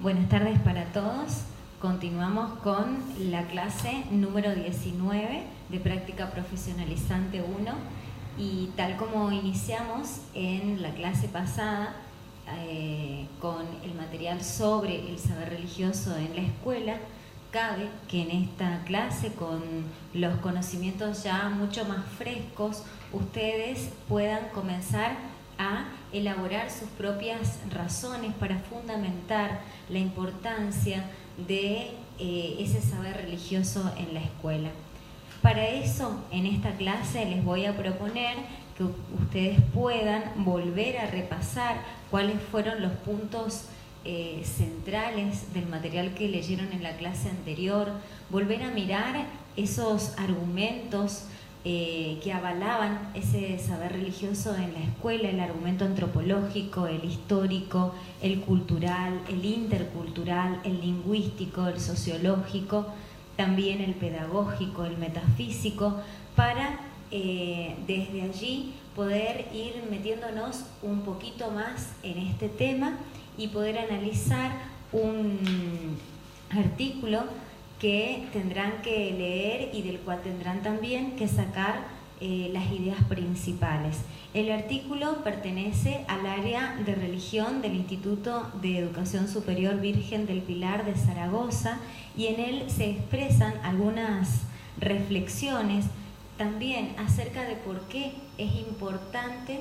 Buenas tardes para todos. Continuamos con la clase número 19 de Práctica Profesionalizante 1 y tal como iniciamos en la clase pasada con el material sobre el saber religioso en la escuela, cabe que en esta clase, con los conocimientos ya mucho más frescos, ustedes puedan comenzar a elaborar sus propias razones para fundamentar la importancia de ese saber religioso en la escuela. Para eso, en esta clase les voy a proponer que ustedes puedan volver a repasar cuáles fueron los puntos centrales del material que leyeron en la clase anterior, volver a mirar esos argumentos que avalaban ese saber religioso en la escuela, el argumento antropológico, el histórico, el cultural, el intercultural, el lingüístico, el sociológico, también el pedagógico, el metafísico, para desde allí poder ir metiéndonos un poquito más en este tema y poder analizar un artículo que tendrán que leer y del cual tendrán también que sacar las ideas principales. El artículo pertenece al área de religión del Instituto de Educación Superior Virgen del Pilar de Zaragoza y en él se expresan algunas reflexiones también acerca de por qué es importante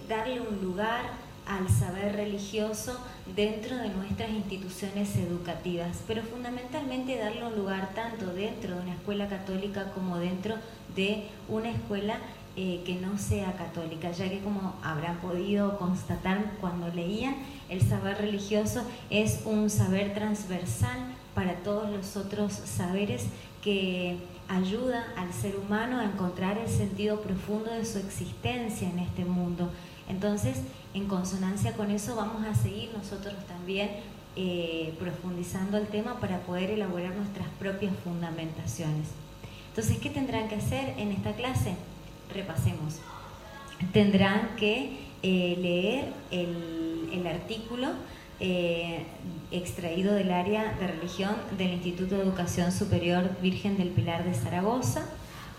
darle un lugar al saber religioso dentro de nuestras instituciones educativas, pero fundamentalmente darle un lugar tanto dentro de una escuela católica como dentro de una escuela que no sea católica, ya que como habrán podido constatar cuando leían, el saber religioso es un saber transversal para todos los otros saberes que ayuda al ser humano a encontrar el sentido profundo de su existencia en este mundo. Entonces, en consonancia con eso, vamos a seguir nosotros también profundizando el tema para poder elaborar nuestras propias fundamentaciones. Entonces, ¿qué tendrán que hacer en esta clase? Repasemos. Tendrán que leer el artículo extraído del área de religión del Instituto de Educación Superior Virgen del Pilar de Zaragoza,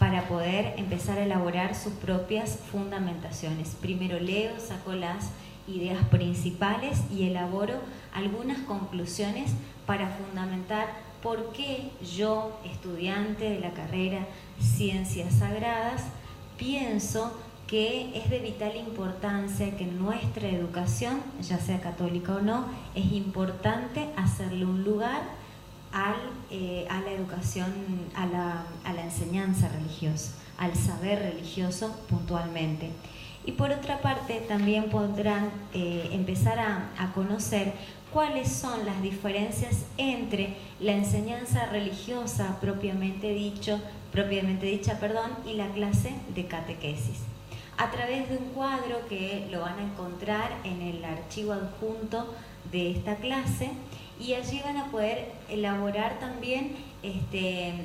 para poder empezar a elaborar sus propias fundamentaciones. Primero leo, saco las ideas principales y elaboro algunas conclusiones para fundamentar por qué yo, estudiante de la carrera Ciencias Sagradas, pienso que es de vital importancia que en nuestra educación, ya sea católica o no, es importante hacerle un lugar a la educación, a la enseñanza religiosa, al saber religioso puntualmente. Y por otra parte también podrán empezar a conocer cuáles son las diferencias entre la enseñanza religiosa propiamente dicha, y la clase de catequesis. A través de un cuadro que lo van a encontrar en el archivo adjunto de esta clase, y allí van a poder elaborar también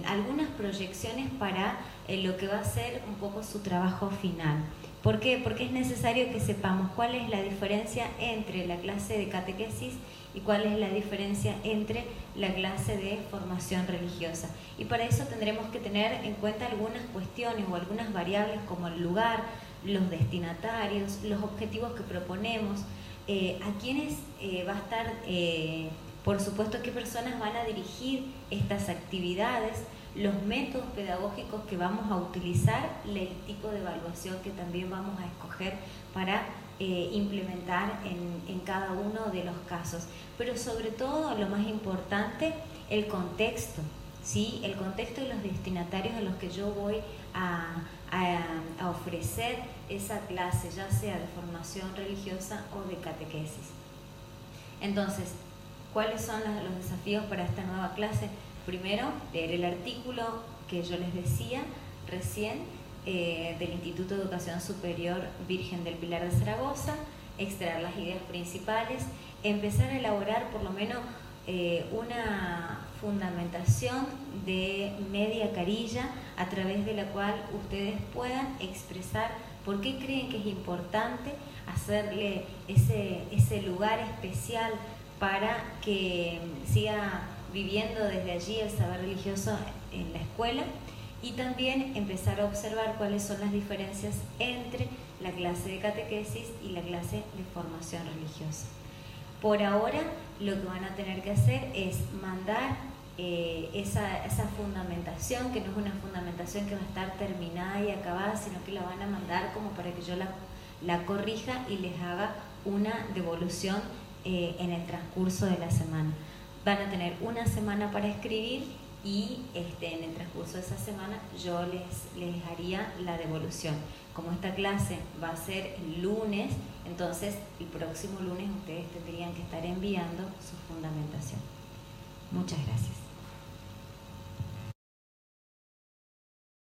algunas proyecciones para lo que va a ser un poco su trabajo final. ¿Por qué? Porque es necesario que sepamos cuál es la diferencia entre la clase de catequesis y cuál es la diferencia entre la clase de formación religiosa. Y para eso tendremos que tener en cuenta algunas cuestiones o algunas variables como el lugar, los destinatarios, los objetivos que proponemos, a quiénes va a estar... por supuesto, qué personas van a dirigir estas actividades, los métodos pedagógicos que vamos a utilizar, el tipo de evaluación que también vamos a escoger para implementar en cada uno de los casos. Pero sobre todo, lo más importante, el contexto, ¿sí? El contexto y los destinatarios a los que yo voy a ofrecer esa clase, ya sea de formación religiosa o de catequesis. Entonces, ¿cuáles son los desafíos para esta nueva clase? Primero, leer el artículo que yo les decía recién del Instituto de Educación Superior Virgen del Pilar de Zaragoza, extraer las ideas principales, empezar a elaborar por lo menos una fundamentación de media carilla a través de la cual ustedes puedan expresar por qué creen que es importante hacerle ese lugar especial para que siga viviendo desde allí el saber religioso en la escuela, y también empezar a observar cuáles son las diferencias entre la clase de catequesis y la clase de formación religiosa. Por ahora lo que van a tener que hacer es mandar esa fundamentación, que no es una fundamentación que va a estar terminada y acabada, sino que la van a mandar como para que yo la corrija y les haga una devolución en el transcurso de la semana. Van a tener una semana para escribir y en el transcurso de esa semana yo les haría la devolución. Como esta clase va a ser el lunes, entonces el próximo lunes ustedes tendrían que estar enviando su fundamentación. Muchas gracias.